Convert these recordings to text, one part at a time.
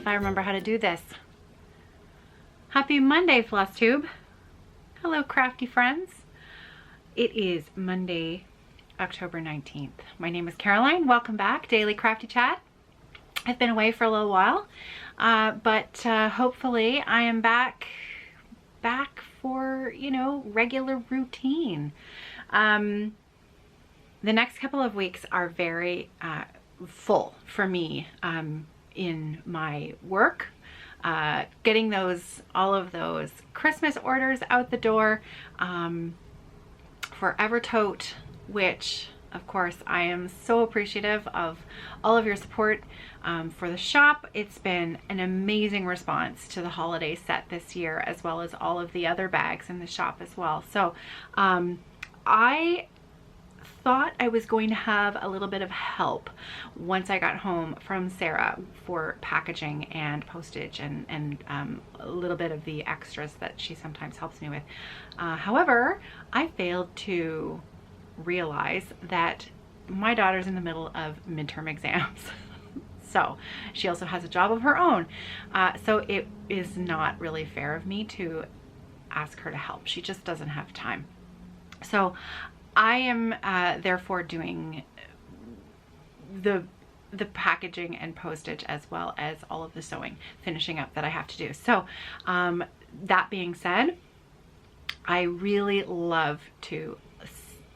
if I remember how to do this. Happy Monday, Flosstube. Hello, crafty friends. It is Monday, October 19th. My name is Caroline. Welcome back, Daily Crafty Chat. I've been away for a little while, but hopefully I am back for, you know, regular routine. The next couple of weeks are very full for me in my work. Getting all of those Christmas orders out the door for Evertote, which of course I am so appreciative of all of your support for the shop. It's been an amazing response to the holiday set this year, as well as all of the other bags in the shop as well. So I thought I was going to have a little bit of help once I got home from Sarah for packaging and postage and a little bit of the extras that she sometimes helps me with. However, I failed to realize that my daughter's in the middle of midterm exams. So she also has a job of her own. So it is not really fair of me to ask her to help. She just doesn't have time. So I am therefore doing the packaging and postage, as well as all of the sewing, finishing up that I have to do. So that being said, I really love to,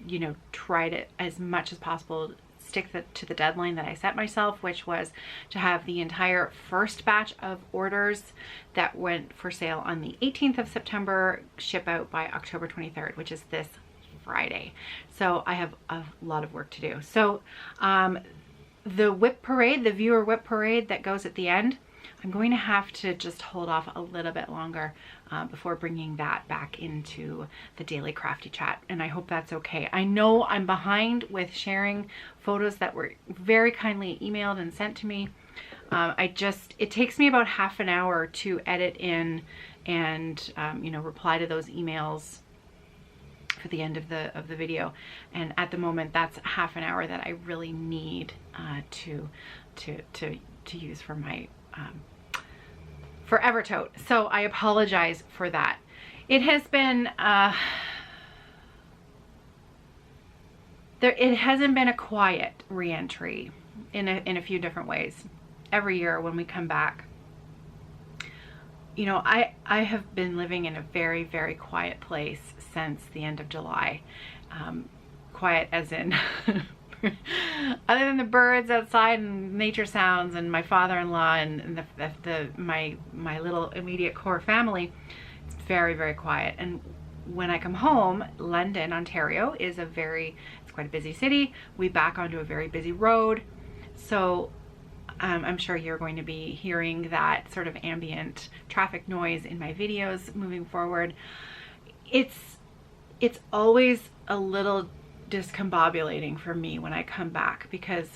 you know, try to, as much as possible, stick to the deadline that I set myself, which was to have the entire first batch of orders that went for sale on the 18th of September ship out by October 23rd, which is this Friday. So I have a lot of work to do. So the whip parade, the viewer whip parade that goes at the end, I'm going to have to just hold off a little bit longer before bringing that back into the Daily Crafty Chat, and I hope that's okay. I know I'm behind with sharing photos that were very kindly emailed and sent to me. It takes me about half an hour to edit in and you know, reply to those emails for the end of the video, and at the moment that's half an hour that I really need to use for my for Evertote. So I apologize for that. It has been it hasn't been a quiet re-entry in a few different ways. Every year when we come back, you know, I have been living in a very, very quiet place since the end of July. Quiet as in other than the birds outside and nature sounds and my father-in-law and my little immediate core family, it's very, very quiet. And when I come home, London, Ontario is it's quite a busy city. We back onto a very busy road. So I'm sure you're going to be hearing that sort of ambient traffic noise in my videos moving forward. It's always a little discombobulating for me when I come back, because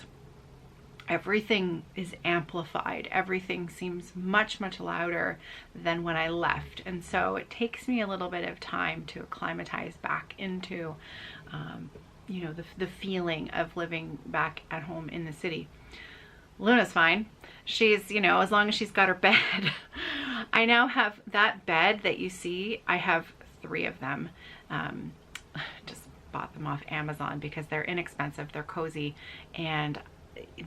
everything is amplified. Everything seems much, much louder than when I left. And so it takes me a little bit of time to acclimatize back into, you know, the feeling of living back at home in the city. Luna's fine. She's, you know, as long as she's got her bed. I now have that bed that you see. I have 3 of them. Just bought them off Amazon because they're inexpensive, they're cozy, and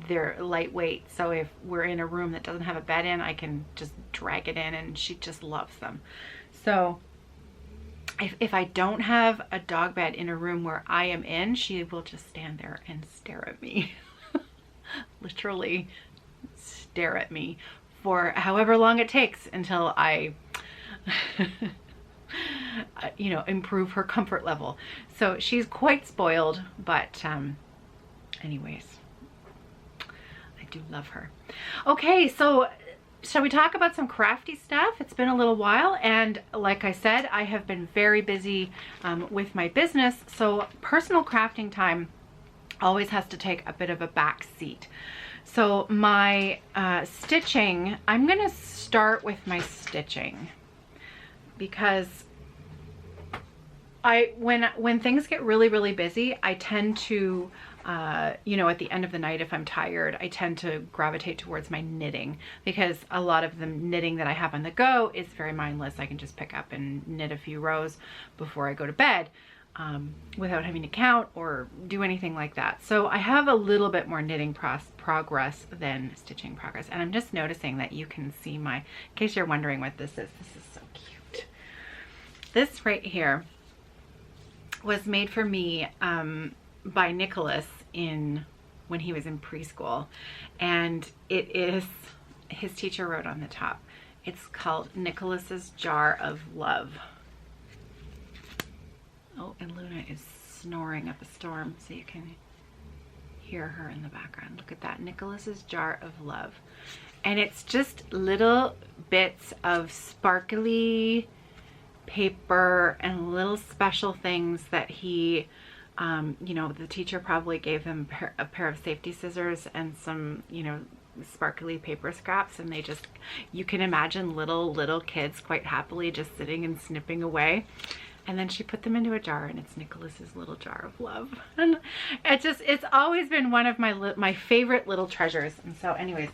they're lightweight. So if we're in a room that doesn't have a bed in, I can just drag it in, and she just loves them. So if I don't have a dog bed in a room where I am in, she will just stand there and stare at me. Literally stare at me for however long it takes until I you know, improve her comfort level. So she's quite spoiled, but anyways, I do love her. Okay, so shall we talk about some crafty stuff? It's been a little while, and like I said, I have been very busy with my business, so personal crafting time always has to take a bit of a back seat. So my stitching, I'm gonna start with my stitching, because when things get really busy, I tend to, you know, at the end of the night, if I'm tired, I tend to gravitate towards my knitting, because a lot of the knitting that I have on the go is very mindless. I can just pick up and knit a few rows before I go to bed, without having to count or do anything like that. So I have a little bit more knitting progress than stitching progress. And I'm just noticing that you can see my, in case you're wondering what this is so cute. This right here was made for me by Nicholas when he was in preschool, and it is, his teacher wrote on the top, it's called Nicholas's Jar of Love. Oh, and Luna is snoring up a storm, so you can hear her in the background. Look at that, Nicholas's Jar of Love. And it's just little bits of sparkly paper and little special things that he, you know, the teacher probably gave them a pair of safety scissors and some, you know, sparkly paper scraps, and they just, you can imagine little kids quite happily just sitting and snipping away. And then she put them into a jar, and it's Nicholas's little jar of love. And it's always been one of my favorite little treasures. And so anyways,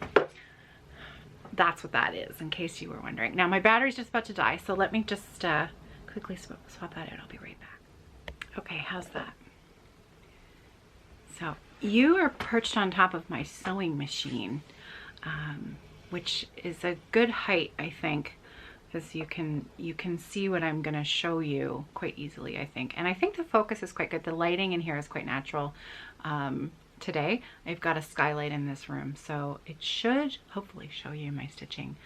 that's what that is, in case you were wondering. Now my battery's just about to die, so let me just quickly swap that out. I'll be right back. Okay, how's that? So you are perched on top of my sewing machine, which is a good height, I think, because you can see what I'm going to show you quite easily, I think. And I think the focus is quite good. The lighting in here is quite natural. Today I've got a skylight in this room, so it should hopefully show you my stitching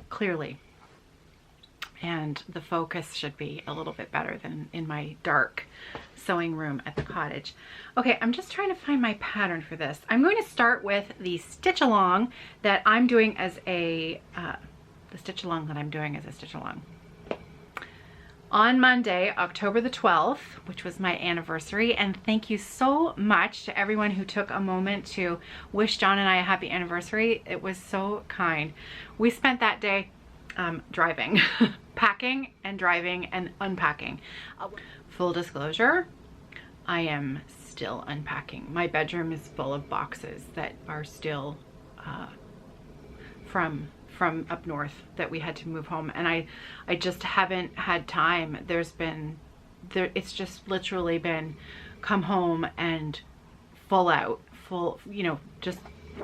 clearly, and the focus should be a little bit better than in my dark sewing room at the cottage. Okay, I'm just trying to find my pattern for this. I'm going to start with the stitch along that I'm doing as a stitch along. On Monday, October the 12th, which was my anniversary, and thank you so much to everyone who took a moment to wish John and I a happy anniversary. It was so kind. We spent that day driving, packing and driving and unpacking. Full disclosure, I am still unpacking. My bedroom is full of boxes that are still from up north that we had to move home, and I just haven't had time. It's just literally been come home and you know, just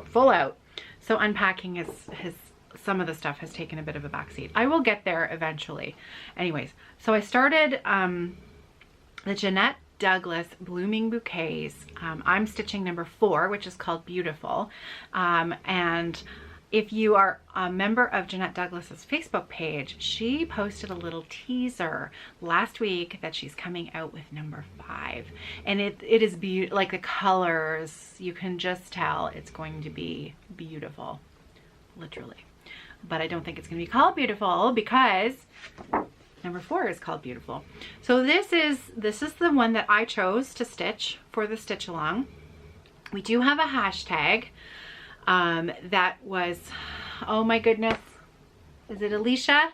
full out. So unpacking has some of the stuff has taken a bit of a backseat. I will get there eventually. Anyways, so I started the Jeanette Douglas Blooming Bouquets. I'm stitching number 4, which is called Beautiful, and if you are a member of Jeanette Douglas's Facebook page, she posted a little teaser last week that she's coming out with number 5. And it is beautiful. Like the colors, you can just tell it's going to be beautiful, literally. But I don't think it's going to be called Beautiful because number 4 is called Beautiful. So this is the one that I chose to stitch for the stitch along. We do have a hashtag. That was, oh my goodness, is it Alicia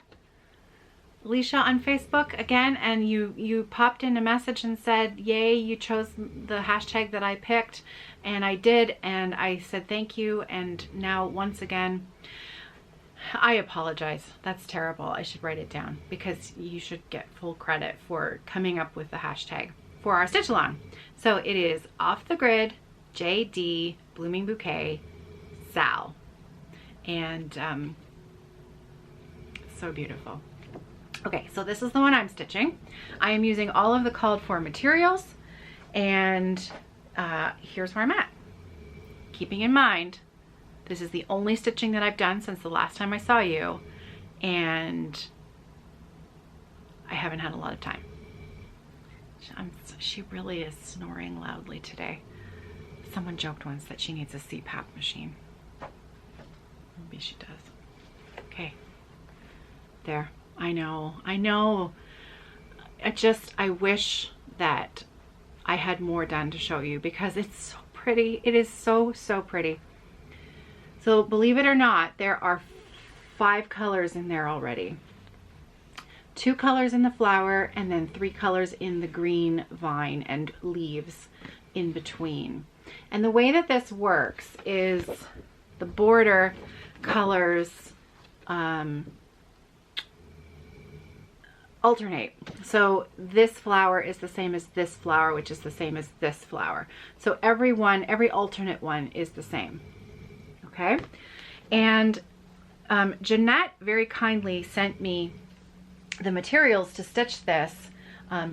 on Facebook again? And you popped in a message and said, yay, you chose the hashtag that I picked, and I did, and I said thank you. And now once again, I apologize. That's terrible. I should write it down, because you should get full credit for coming up with the hashtag for our stitch along. So it is Off the Grid JD Blooming Bouquet Sal, and so beautiful. Okay, so this is the one I'm stitching. I am using all of the called for materials, and here's where I'm at. Keeping in mind, this is the only stitching that I've done since the last time I saw you, and I haven't had a lot of time. She really is snoring loudly today. Someone joked once that she needs a CPAP machine. Maybe she does. Okay. There. I know. I wish that I had more done to show you, because it's so pretty. It is so pretty. So believe it or not, there are 5 colors in there already. 2 colors in the flower, and then 3 colors in the green vine and leaves in between. And the way that this works is the border colors alternate. So this flower is the same as this flower, which is the same as this flower. So every alternate one is the same. Okay. And Jeanette very kindly sent me the materials to stitch this,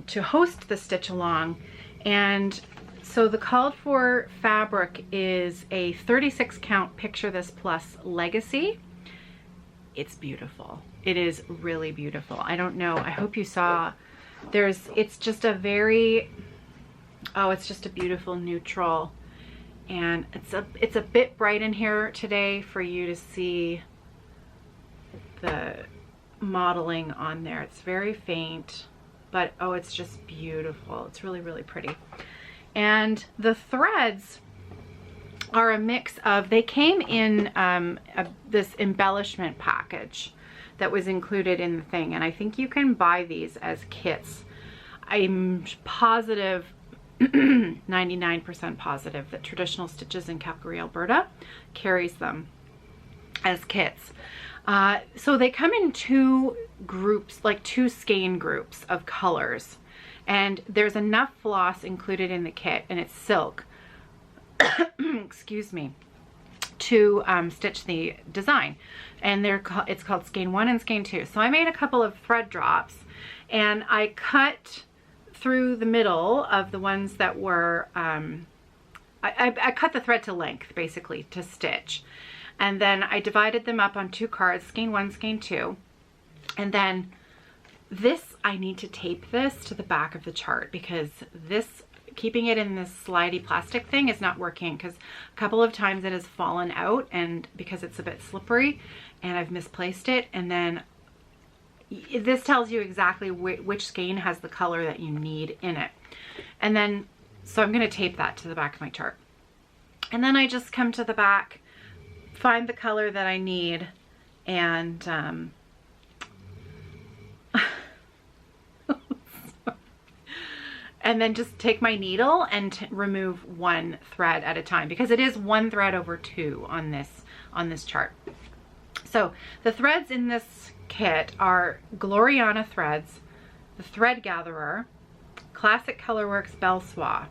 to host the stitch along. And so the called for fabric is a 36 count Picture This Plus Legacy. It's beautiful. It is really beautiful. I don't know. I hope you saw. It's just a very, it's just a beautiful neutral. And it's a bit bright in here today for you to see the modeling on there. It's very faint, but it's just beautiful. It's really, really pretty. And the threads are a mix of, they came in this embellishment package that was included in the thing, and I think you can buy these as kits. I'm positive, 99% positive, that Traditional Stitches in Calgary, Alberta carries them as kits. So they come in 2 groups, like 2 skein groups of colors, and there's enough floss included in the kit, and it's silk, excuse me, to stitch the design. And it's called skein 1 and skein 2. So I made a couple of thread drops, and I cut through the middle of the ones that were, I cut the thread to length basically to stitch. And then I divided them up on 2 cards, skein 1, skein 2. And then this, I need to tape this to the back of the chart, because this, keeping it in this slidey plastic thing is not working, because a couple of times it has fallen out, and because it's a bit slippery and I've misplaced it. And then this tells you exactly which skein has the color that you need in it. And then, so I'm going to tape that to the back of my chart. And then I just come to the back, find the color that I need, and and then just take my needle and remove 1 thread at a time, because it is 1 thread over 2 on this chart. So the threads in this kit are Gloriana threads, the Thread Gatherer, Classic Colorworks Belle Soie,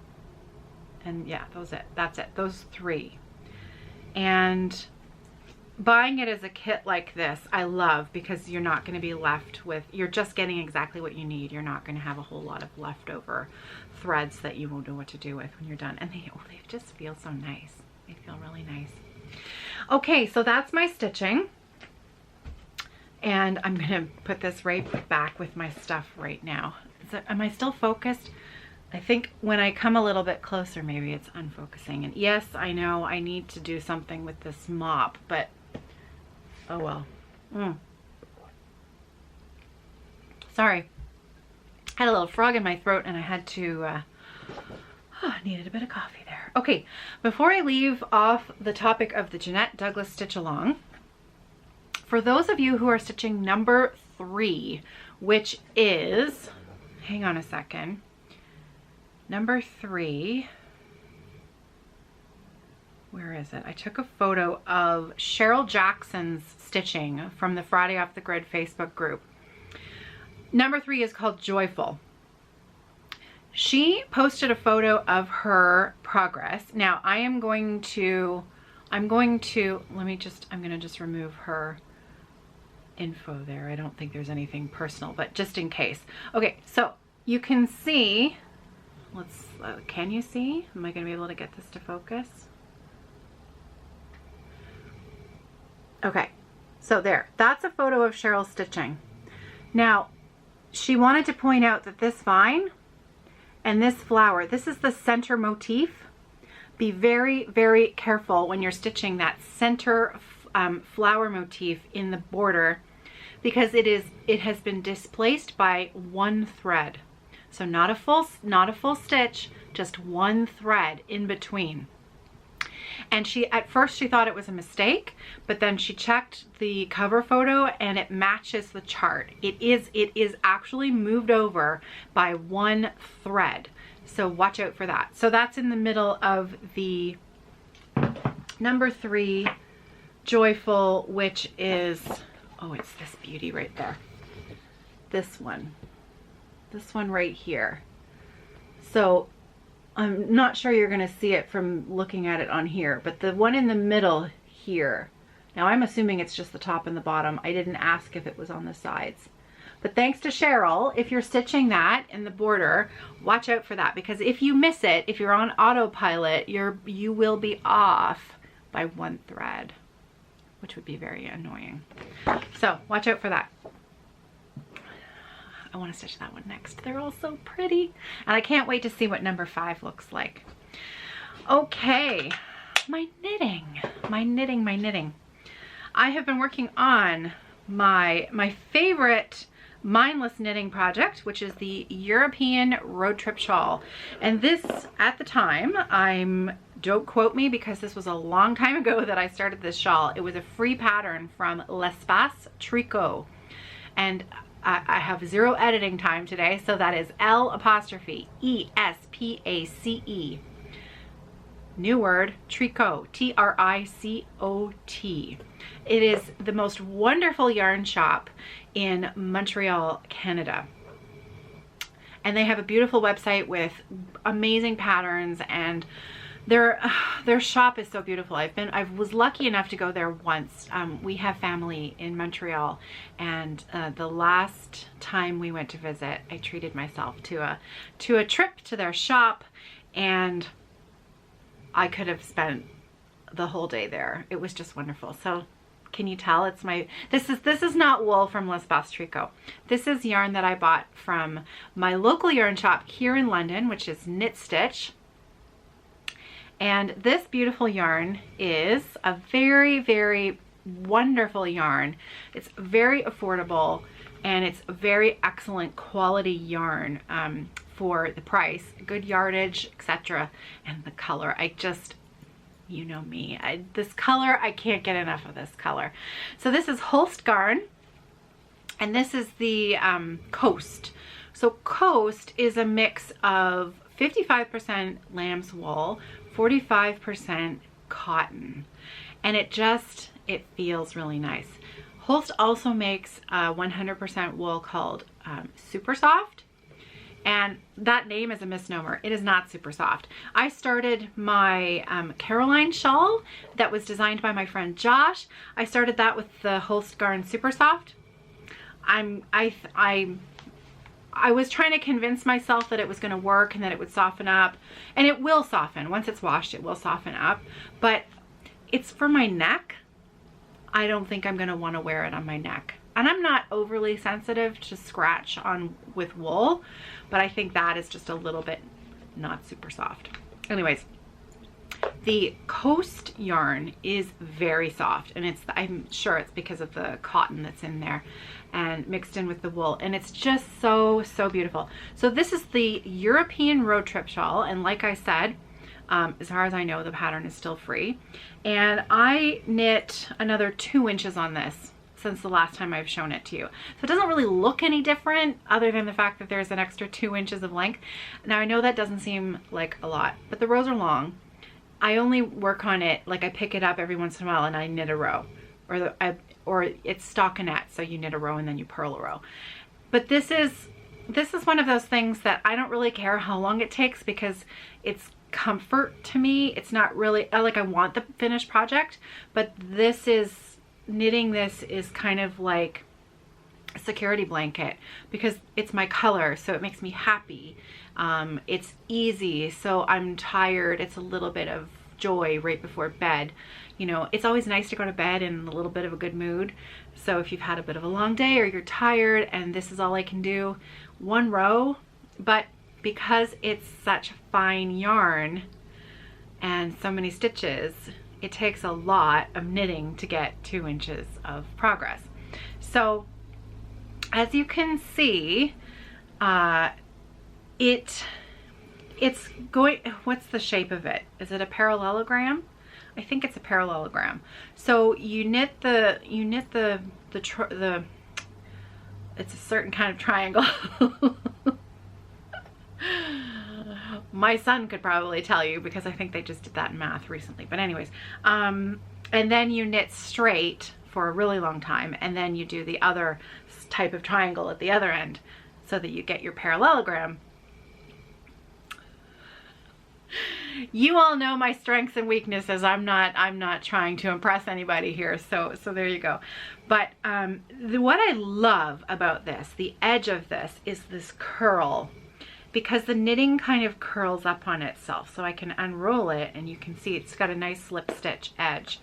and yeah, that's it, those 3. And buying it as a kit like this, I love, because you're not going to be left with, you're just getting exactly what you need. You're not going to have a whole lot of leftover threads that you won't know what to do with when you're done. And they just feel so nice. They feel really nice. Okay, so that's my stitching. And I'm going to put this right back with my stuff right now. Am I still focused? I think when I come a little bit closer, maybe it's unfocusing. And yes, I know I need to do something with this mop, but oh well. Sorry. Had a little frog in my throat, and I had to, needed a bit of coffee there. Okay, before I leave off the topic of the Jeanette Douglas Stitch Along, for those of you who are stitching number 3, which is, hang on a second, number 3, where is it? I took a photo of Cheryl Jackson's stitching from the Friday Off the Grid Facebook group. Number 3 is called Joyful. She posted a photo of her progress. Now I'm going to just remove her info there. I don't think there's anything personal, but just in case. Okay, so you can see, can you see? Am I going to be able to get this to focus? Okay, so there, that's a photo of Cheryl stitching. Now, she wanted to point out that this vine and this flower, this is the center motif. Be very, very careful when you're stitching that center flower motif in the border, because it has been displaced by 1 thread. So not a full stitch, just 1 thread in between. And at first she thought it was a mistake, but then she checked the cover photo and it matches the chart. It is actually moved over by one thread. So watch out for that. So that's in the middle of the number 3 Joyful, which is, oh, it's this beauty right there. This one right here. So I'm not sure you're gonna see it from looking at it on here, but the one in the middle here, now I'm assuming it's just the top and the bottom. I didn't ask if it was on the sides. But thanks to Cheryl, if you're stitching that in the border, watch out for that, because if you miss it, if you're on autopilot, you will be off by one thread, which would be very annoying. So watch out for that. I want to stitch that one next. They're all so pretty. And I can't wait to see what number 5 looks like. Okay, my knitting. I have been working on my favorite mindless knitting project, which is the European Road Trip Shawl. And this, at the time, don't quote me because this was a long time ago that I started this shawl. It was a free pattern from L'Espace Tricot. And I have 0 editing time today, so that is L'Espace. New word, Tricot, Tricot. It is the most wonderful yarn shop in Montreal, Canada. And they have a beautiful website with amazing patterns, and their shop is so beautiful. I was lucky enough to go there once. We have family in Montreal, and the last time we went to visit, I treated myself to a trip to their shop, and I could have spent the whole day there. It was just wonderful. So can you tell it's this is not wool from L'Espace Tricot. This is yarn that I bought from my local yarn shop here in London, which is Knit Stitch. And this beautiful yarn is a very, very wonderful yarn. It's very affordable, and it's very excellent quality yarn for the price, good yardage, etc. And the color, you know me, this color, I can't get enough of this color. So this is Holst Garn, and this is the Coast. So Coast is a mix of 55% lamb's wool, 45% cotton, and it feels really nice. Holst also makes 100% wool called Super Soft, and that name is a misnomer. It is not super soft. I started my Caroline shawl that was designed by my friend Josh. I started that with the Holst Garn Super Soft. I was trying to convince myself that it was going to work and that it would soften up, and it will soften. Once it's washed, it will soften up, but it's for my neck. I don't think I'm going to want to wear it on my neck. And I'm not overly sensitive to scratch with wool, but I think that is just a little bit not super soft. Anyways, the Coast yarn is very soft, and I'm sure it's because of the cotton that's in there and mixed in with the wool, and it's just so beautiful. So this is the European Road Trip Shawl, and like I said, as far as I know, the pattern is still free, and I knit another 2 inches on this since the last time I've shown it to you. So it doesn't really look any different other than the fact that there's an extra 2 inches of length. Now I know that doesn't seem like a lot, but the rows are long. I only work on it, like I pick it up every once in a while and I knit a row, or it's stockinette, so you knit a row and then you purl a row. But this is one of those things that I don't really care how long it takes, because it's comfort to me. It's not really like I want the finished project, but knitting this is kind of like a security blanket, because it's my color, so it makes me happy. It's easy, so I'm tired. It's a little bit of joy right before bed. You know, it's always nice to go to bed in a little bit of a good mood. So if you've had a bit of a long day or you're tired and this is all I can do, 1 row, but because it's such fine yarn and so many stitches, it takes a lot of knitting to get 2 inches of progress. So as you can see, it's going, what's the shape of it? Is it a parallelogram? I think it's a parallelogram. So you knit the it's a certain kind of triangle. My son could probably tell you because I think they just did that in math recently. But anyways, and then you knit straight for a really long time, and then you do the other type of triangle at the other end so that you get your parallelogram. You all know my strengths and weaknesses. I'm not trying to impress anybody here. So there you go. But what I love about this, the edge of this, is this curl, because the knitting kind of curls up on itself. So I can unroll it and you can see it's got a nice slip stitch edge.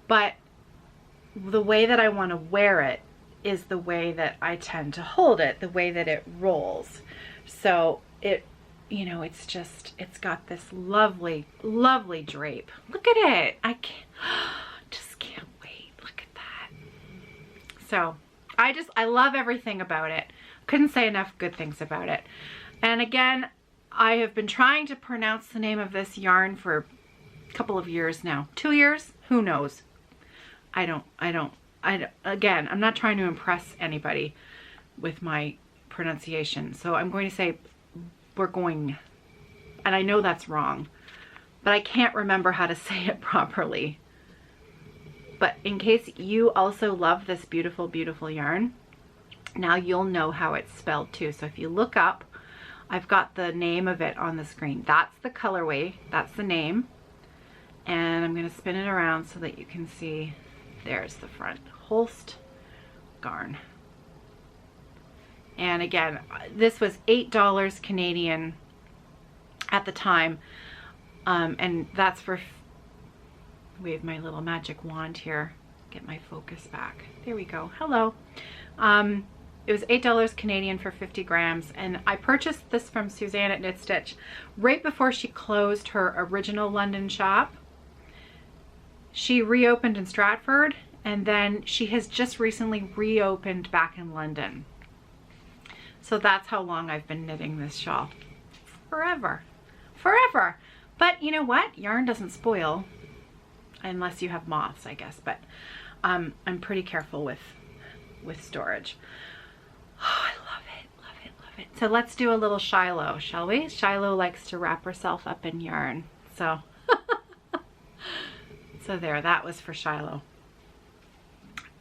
But the way that I want to wear it is the way that I tend to hold it, the way that it rolls. So it, you know, it's got this lovely, lovely drape. Look at it. I just can't wait. Look at that. So I love everything about it. Couldn't say enough good things about it. And again, I have been trying to pronounce the name of this yarn for a couple of years now. 2 years? Who knows? Again, I'm not trying to impress anybody with my pronunciation. So I'm going to say Borgogne. And I know that's wrong, but I can't remember how to say it properly. But in case you also love this beautiful, beautiful yarn, now you'll know how it's spelled too. So if you look up, I've got the name of it on the screen. That's the colorway, that's the name. And I'm gonna spin it around so that you can see, there's the front, Holst Garn. And again, this was $8 Canadian at the time. And that's for, wave my little magic wand here, get my focus back. There we go, hello. It was $8 Canadian for 50 grams. And I purchased this from Suzanne at Knit Stitch right before she closed her original London shop. She reopened in Stratford, and then she has just recently reopened back in London. So that's how long I've been knitting this shawl. Forever. Forever. But you know what? Yarn doesn't spoil unless you have moths, I guess. But I'm pretty careful with storage. Oh, I love it, love it, love it. So let's do a little Shiloh, shall we? Shiloh likes to wrap herself up in yarn. So, so there, that was for Shiloh.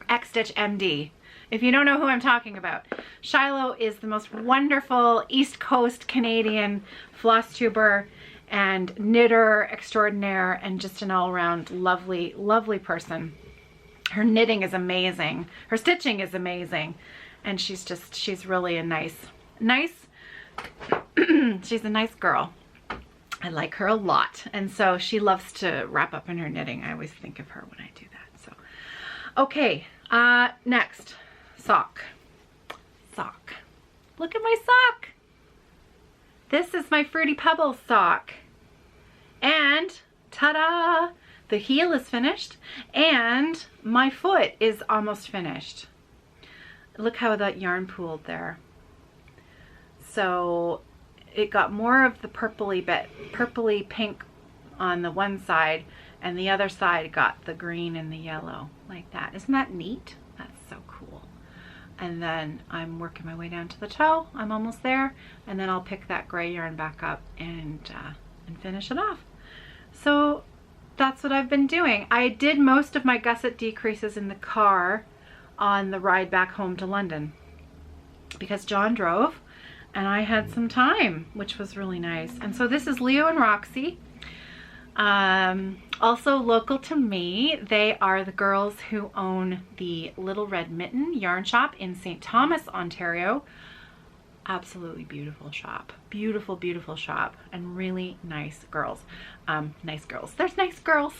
X-Stitch MD. If you don't know who I'm talking about, Shiloh is the most wonderful East Coast Canadian Flosstuber and knitter extraordinaire, and just an all-around lovely, lovely person. Her knitting is amazing. Her stitching is amazing. And she's really a nice, she's a nice girl. I like her a lot. And so she loves to wrap up in her knitting. I always think of her when I do that. So, okay, next. Sock. Look at my sock. This is my Fruity Pebbles sock. And ta-da! The heel is finished and my foot is almost finished. Look how that yarn pooled there. So it got more of the purpley pink on the one side, and the other side got the green and the yellow like that. Isn't that neat? That's so cool. And then I'm working my way down to the toe. I'm almost there, and then I'll pick that gray yarn back up and finish it off. So that's what I've been doing. I did most of my gusset decreases in the car on the ride back home to London because John drove and I had some time, which was really nice. And so this is Leo and Roxy. Also local to me, they are the girls who own the Little Red Mitten yarn shop in St. Thomas, Ontario. Absolutely beautiful shop. Beautiful, beautiful shop, and really nice girls. Nice girls. There's nice girls.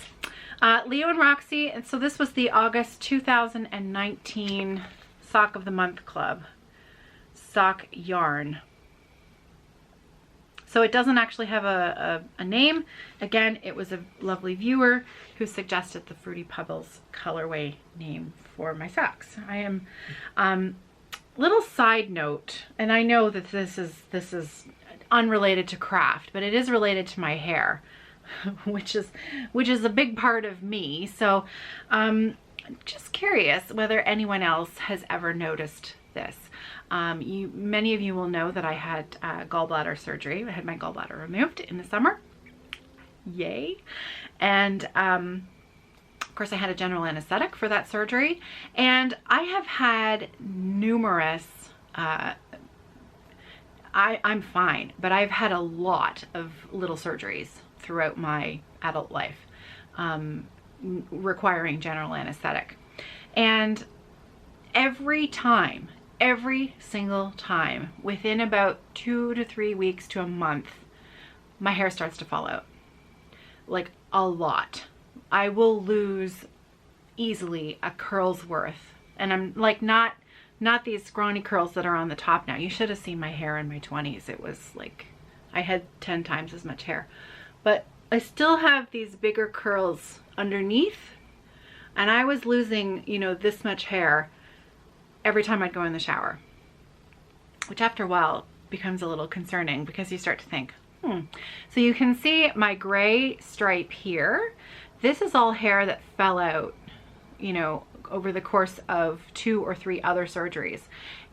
Leo and Roxy, and so this was the August 2019 Sock of the Month Club sock yarn. So it doesn't actually have a name. Again, it was a lovely viewer who suggested the Fruity Pebbles colorway name for my socks. I am, little side note, and I know that this is unrelated to craft, but it is related to my hair. which is a big part of me. So just curious whether anyone else has ever noticed this. Many of you will know that I had gallbladder surgery. I had my gallbladder removed in the summer. Yay. And of course I had a general anesthetic for that surgery, and I have had numerous I'm fine, but I've had a lot of little surgeries throughout my adult life requiring general anesthetic. And every single time, within about 2 to 3 weeks to a month, my hair starts to fall out. Like a lot. I will lose easily a curl's worth. And I'm like not these scrawny curls that are on the top now. You should have seen my hair in my 20s. It was like, I had 10 times as much hair. But I still have these bigger curls underneath. And I was losing, you know, this much hair every time I'd go in the shower. Which after a while becomes a little concerning because you start to think, So you can see my gray stripe here. This is all hair that fell out, you know, over the course of 2 or 3 other surgeries.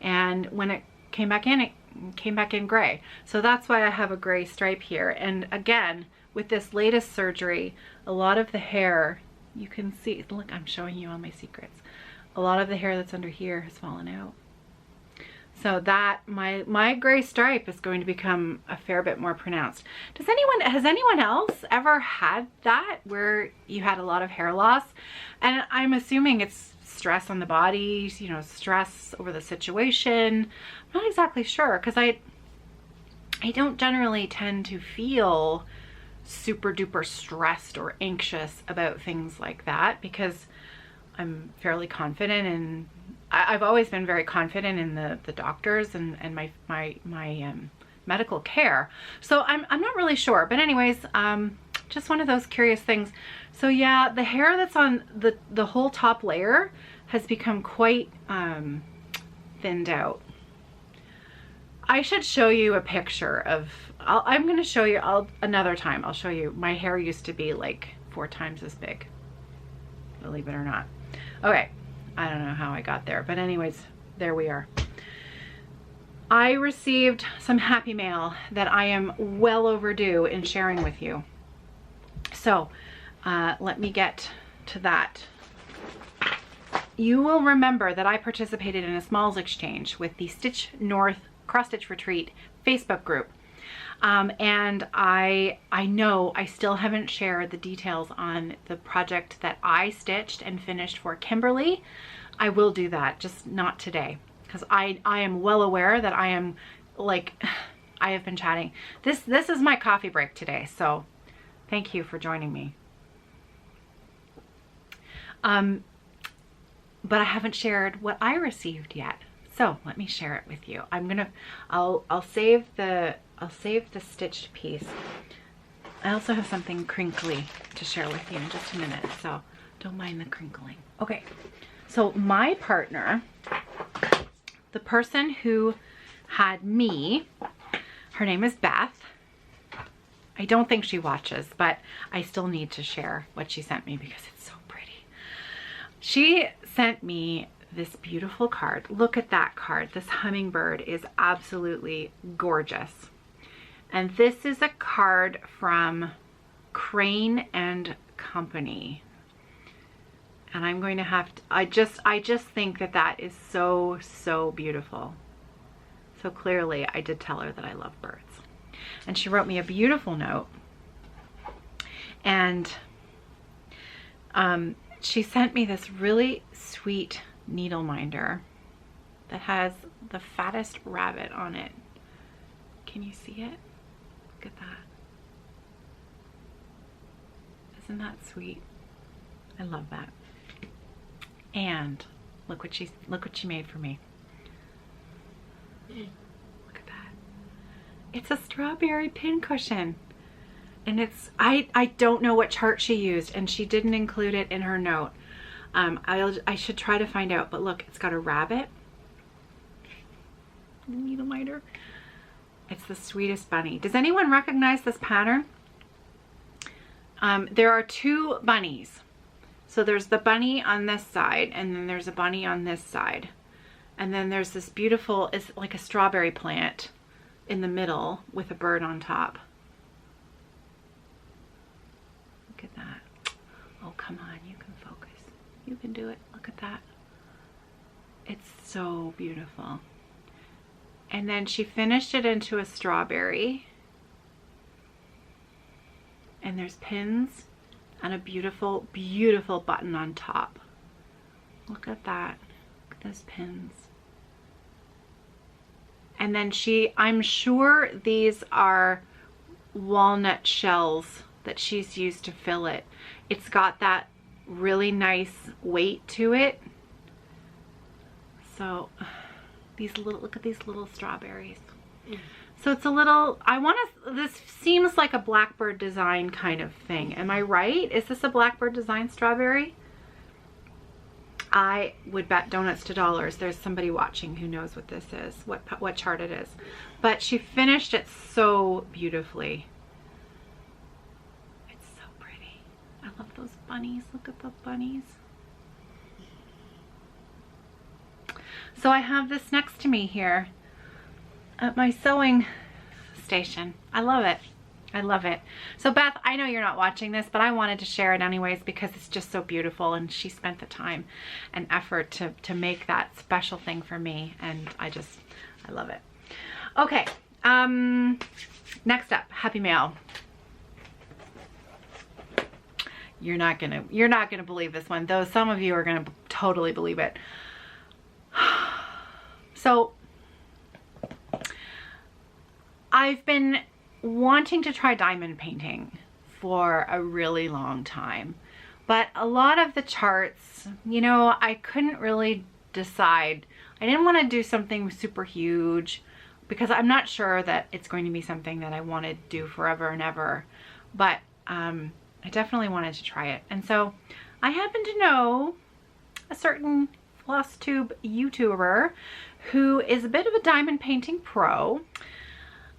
And when it came back in gray. So that's why I have a gray stripe here. And again, with this latest surgery, a lot of the hair, you can see, look, I'm showing you all my secrets. A lot of the hair that's under here has fallen out. So that, my gray stripe is going to become a fair bit more pronounced. Has anyone else ever had that, where you had a lot of hair loss? And I'm assuming it's stress on the body, you know, stress over the situation. I'm not exactly sure, because I don't generally tend to feel super duper stressed or anxious about things like that, because I'm fairly confident, and I've always been very confident in the doctors and my medical care. So I'm not really sure, but anyways, just one of those curious things. So yeah, the hair that's on the whole top layer has become quite thinned out. I should show you a picture of, I'm going to show you, another time I'll show you. My hair used to be like 4 times as big, believe it or not. Okay, I don't know how I got there, but anyways, there we are. I received some happy mail that I am well overdue in sharing with you. So let me get to that. You will remember that I participated in a smalls exchange with the Stitch North Cross Stitch Retreat Facebook group. And I know I still haven't shared the details on the project that I stitched and finished for Kimberly. I will do that, just not today, because I am well aware that I am, like, I have been chatting. This is my coffee break today, so thank you for joining me. But I haven't shared what I received yet. So let me share it with you. I'll save the stitched piece. I also have something crinkly to share with you in just a minute, so don't mind the crinkling. Okay, so my partner, the person who had me, her name is Beth. I don't think she watches, but I still need to share what she sent me because it's so pretty. She sent me this beautiful card. Look at that card. This hummingbird is absolutely gorgeous. And this is a card from Crane and Company. And I'm going to have to, I just think that that is so, so beautiful. So clearly I did tell her that I love birds. And she wrote me a beautiful note. And she sent me this really sweet needle minder that has the fattest rabbit on it. Can you see it? Look at that. Isn't that sweet? I love that. And look what she made for me. Look at that. It's a strawberry pincushion. And it's, I don't know what chart she used, and she didn't include it in her note. I should try to find out, but look, it's got a rabbit. Needle minder. It's the sweetest bunny. Does anyone recognize this pattern? There are two bunnies. So there's the bunny on this side, and then there's a bunny on this side. And then there's this beautiful, it's like a strawberry plant in the middle with a bird on top. Look at that. Oh, come on, you can focus. You can do it. Look at that. It's so beautiful. And then she finished it into a strawberry. And there's pins and a beautiful, beautiful button on top. Look at that. Look at those pins. And then I'm sure these are walnut shells that she's used to fill it. It's got that really nice weight to it. So look at these little strawberries. So it's a little, this seems like a Blackbird design kind of thing. Am I right? Is this a Blackbird design strawberry? I would bet donuts to dollars. There's somebody watching who knows what this is, what chart it is. But she finished it so beautifully. It's so pretty. I love those bunnies. Look at the bunnies. So I have this next to me here at my sewing station. I love it. I love it. So Beth, I know you're not watching this, but I wanted to share it anyways because it's just so beautiful, and she spent the time and effort to make that special thing for me, and I love it. Okay, next up, Happy Mail. You're not gonna believe this one, though some of you are gonna totally believe it. So I've been wanting to try diamond painting for a really long time, but a lot of the charts, you know, I couldn't really decide. I didn't want to do something super huge because I'm not sure that it's going to be something that I want to do forever and ever, but I definitely wanted to try it. And so I happen to know a certain Flosstube YouTuber who is a bit of a diamond painting pro.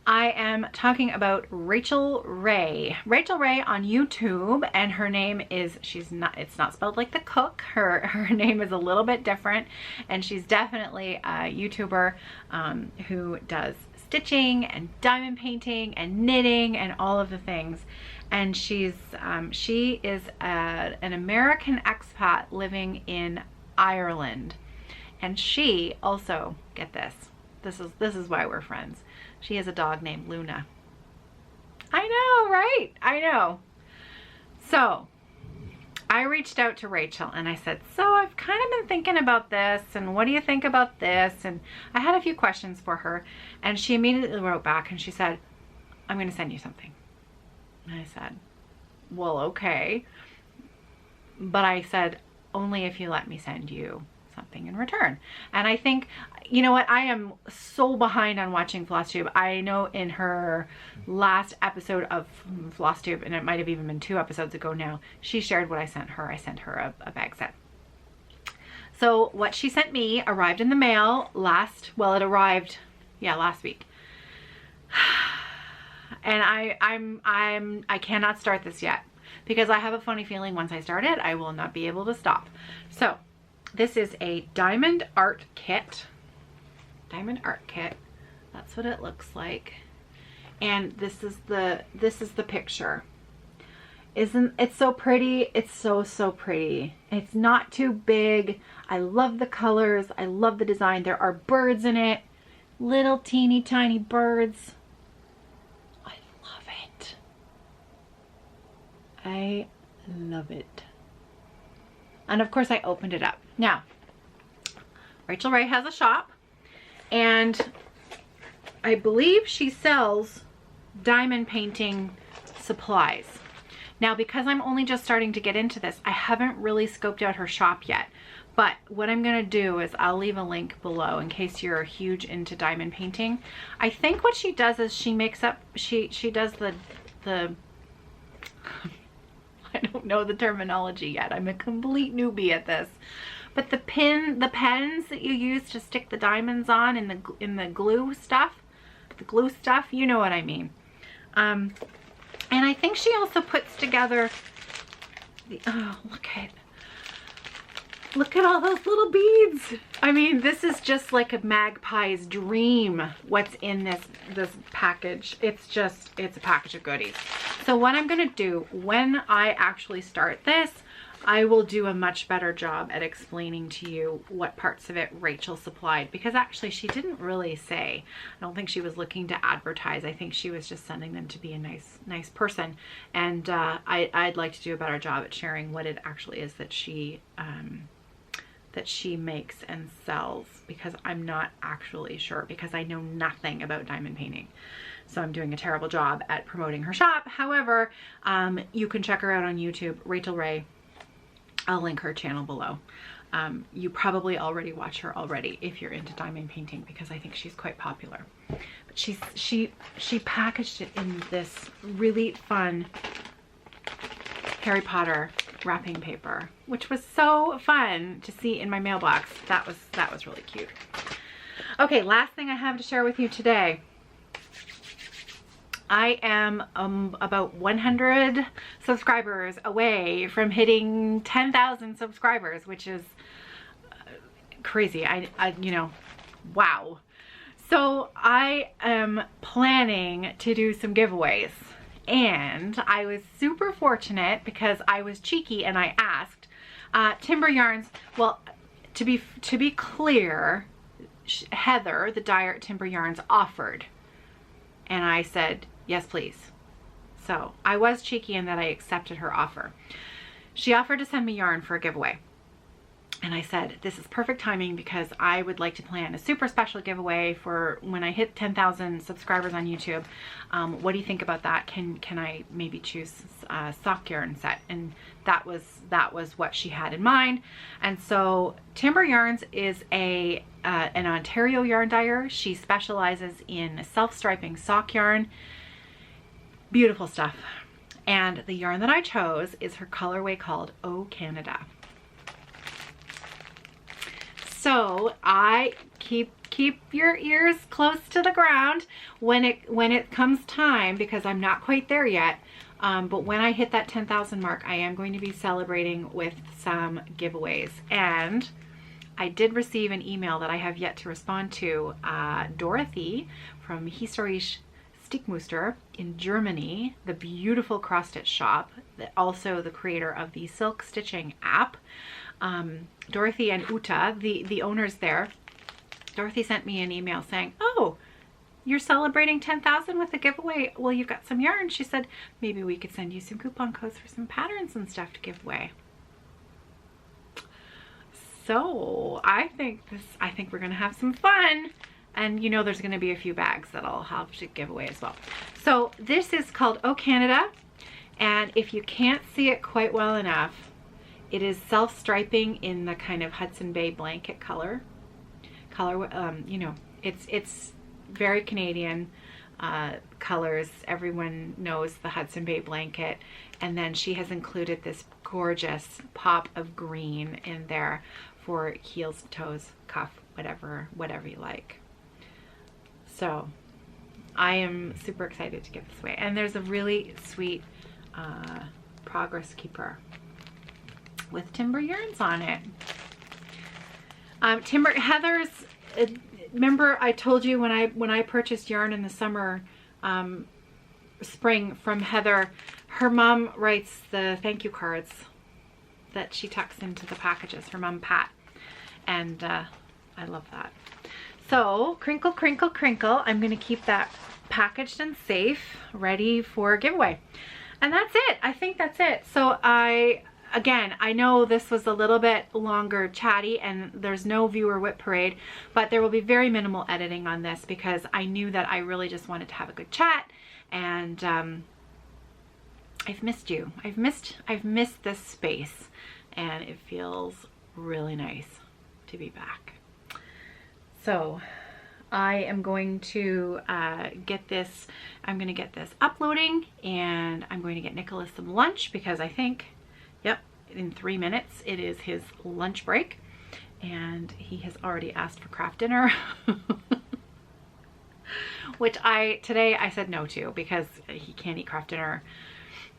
I am talking about Rachel Ray. Rachel Ray on YouTube, and her name is, it's not spelled like the cook. Her name is a little bit different, and she's definitely a YouTuber who does stitching and diamond painting and knitting and all of the things. And she is an American expat living in Ireland, and she also, get this is why we're friends. She has a dog named Luna. I know, right? I know. So I reached out to Rachel and I said, so I've kind of been thinking about this, and what do you think about this? And I had a few questions for her, and she immediately wrote back and she said, I'm going to send you something. And I said, well, okay. But I said, only if you let me send you something in return. And I think, you know what, I am so behind on watching Flosstube. I know in her last episode of Flosstube, and it might have even been 2 episodes ago now, she shared what I sent her. I sent her a bag set. So what she sent me arrived in the mail last week. And I cannot start this yet because I have a funny feeling once I start it, I will not be able to stop. So this is a diamond art kit. Diamond art kit. That's what it looks like. And this is the picture. Isn't it so pretty? It's so pretty. It's not too big. I love the colors. I love the design. There are birds in it. Little teeny tiny birds. I love it. I love it. And of course I opened it up. Now, Rachel Ray has a shop, and I believe she sells diamond painting supplies. Now, because I'm only just starting to get into this, I haven't really scoped out her shop yet. But what I'm gonna do is I'll leave a link below in case you're huge into diamond painting. I think what she does is she makes up, she does the I don't know the terminology yet. I'm a complete newbie at this. But the pens that you use to stick the diamonds on in the glue stuff, you know what I mean. And I think she also puts together the, oh, look at all those little beads. I mean, this is just like a magpie's dream, what's in this package. It's a package of goodies. So what I'm gonna do when I actually start this, I will do a much better job at explaining to you what parts of it Rachel supplied, because actually she didn't really say. I don't think she was looking to advertise. I think she was just sending them to be a nice person. And I'd like to do a better job at sharing what it actually is that she makes and sells, because I'm not actually sure, because I know nothing about diamond painting. So I'm doing a terrible job at promoting her shop. However, you can check her out on YouTube, Rachel Ray. I'll link her channel below. You probably already watch her already if you're into diamond painting, because I think she's quite popular. But she packaged it in this really fun Harry Potter wrapping paper, which was so fun to see in my mailbox. That was really cute. Okay, last thing I have to share with you today. I am about 100 subscribers away from hitting 10,000 subscribers, which is crazy. I you know, wow. So I am planning to do some giveaways, and I was super fortunate because I was cheeky and I asked Timber Yarns. Well, to be clear, Heather, the dyer at Timber Yarns, offered, and I said, yes, please. So I was cheeky in that I accepted her offer. She offered to send me yarn for a giveaway. And I said, this is perfect timing because I would like to plan a super special giveaway for when I hit 10,000 subscribers on YouTube. What do you think about that? Can I maybe choose a sock yarn set? And that was what she had in mind. And so Timber Yarns is an Ontario yarn dyer. She specializes in self-striping sock yarn. Beautiful stuff. And the yarn that I chose is her colorway called Oh Canada. So I keep your ears close to the ground when it comes time, because I'm not quite there yet. But when I hit that 10,000 mark, I am going to be celebrating with some giveaways. And I did receive an email that I have yet to respond to. Dorothy from Historisch Stickmuster in Germany, the beautiful cross-stitch shop, also the creator of the silk stitching app. Dorothy and Uta, the owners there, Dorothy sent me an email saying, oh, you're celebrating 10,000 with a giveaway. Well, you've got some yarn. She said, maybe we could send you some coupon codes for some patterns and stuff to give away. So I think we're gonna have some fun. And you know, there's gonna be a few bags that I'll have to give away as well. So this is called Oh Canada. And if you can't see it quite well enough, it is self-striping in the kind of Hudson Bay blanket color. You know, it's very Canadian colors. Everyone knows the Hudson Bay blanket. And then she has included this gorgeous pop of green in there for heels, toes, cuff, whatever you like. So I am super excited to give this away. And there's a really sweet progress keeper with Timber Yarns on it. Heather's, remember I told you when I purchased yarn in the summer, spring from Heather, her mom writes the thank you cards that she tucks into the packages, her mom Pat. And I love that. So crinkle, crinkle, crinkle. I'm gonna keep that packaged and safe, ready for a giveaway. And that's it. I think that's it. So again, I know this was a little bit longer chatty and there's no viewer whip parade, but there will be very minimal editing on this because I knew that I really just wanted to have a good chat. And I've missed you. I've missed this space, and it feels really nice to be back. So I am going to get this uploading, and I'm going to get Nicholas some lunch because I think, yep, in 3 minutes it is his lunch break, and he has already asked for craft dinner. which today I said no to because he can't eat craft dinner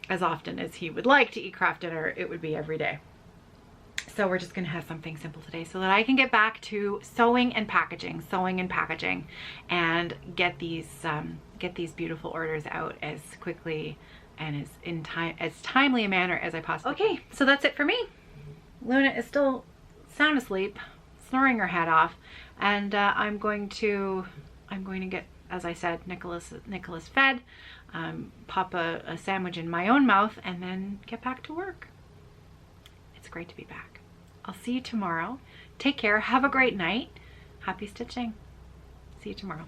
as often as he would like to eat craft dinner. It would be every day. So we're just gonna have something simple today so that I can get back to sewing and packaging, and get these beautiful orders out as quickly and as timely a manner as I possibly can. Okay, so that's it for me. Luna is still sound asleep, snoring her head off, and I'm going to get, as I said, Nicholas fed, pop a sandwich in my own mouth, and then get back to work. It's great to be back. I'll see you tomorrow. Take care. Have a great night. Happy stitching. See you tomorrow.